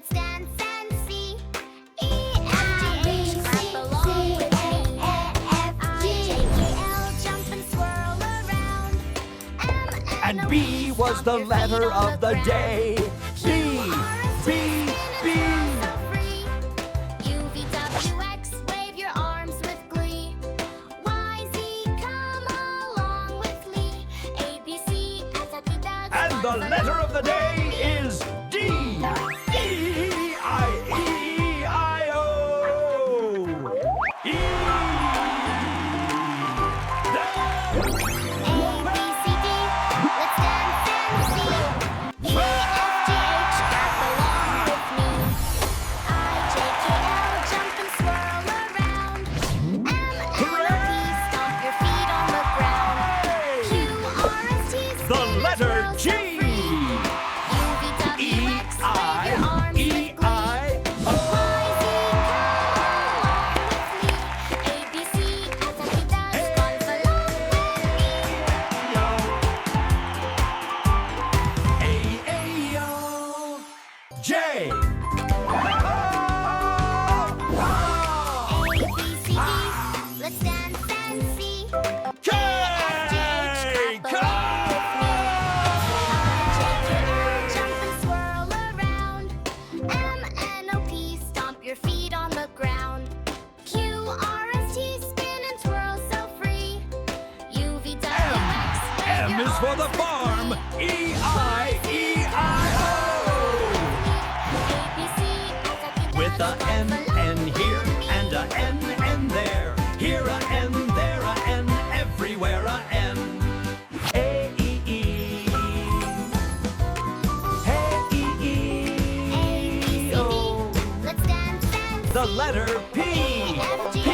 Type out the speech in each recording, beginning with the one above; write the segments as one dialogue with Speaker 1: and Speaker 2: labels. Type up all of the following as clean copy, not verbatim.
Speaker 1: let's dance and see. E, F, G, H, clap along with me. F, G, H, L, jump and swirl around. M, N,
Speaker 2: And B was the letter of the day. B, B, B.
Speaker 1: U, V, W, X, wave your arms with glee. Y, Z, come along with me. A, B, C, S, T, U,
Speaker 2: And the letter of the day is D. E, I, E, I, O. E. The letter G. J.
Speaker 1: Let's dance and see.
Speaker 2: K.
Speaker 1: Jump and swirl around. M, N, O, P, stomp your feet on the ground. Q, R, S, T, spin and twirl so free. U, V, W, X,
Speaker 2: M is for the farm. E, I, E, I, O. With a N here and a N there. Here a N, there a N, everywhere a N. A, E, E. Hey, E, E, O.
Speaker 1: Let's dance and
Speaker 2: The letter P. P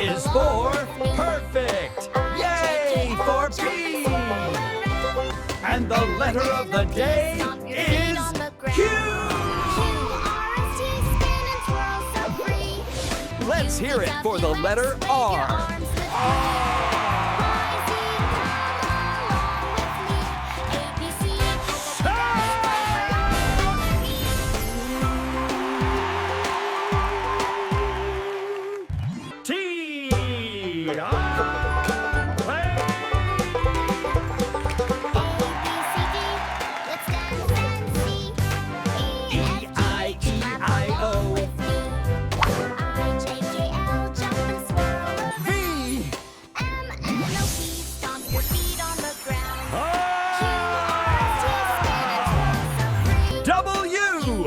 Speaker 2: is for perfect. Yay for P. And the letter of the day is Q. Let's hear it for the letter R. T.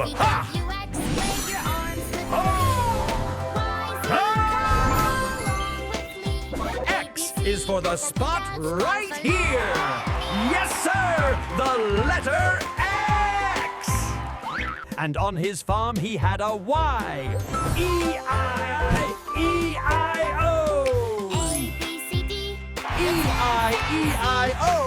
Speaker 2: Ha! X is for the spot right here. Yes, sir, the letter X. And on his farm he had a Y. E-I, E-I-O.
Speaker 1: A, B, C, D.
Speaker 2: E-I-E-I-O.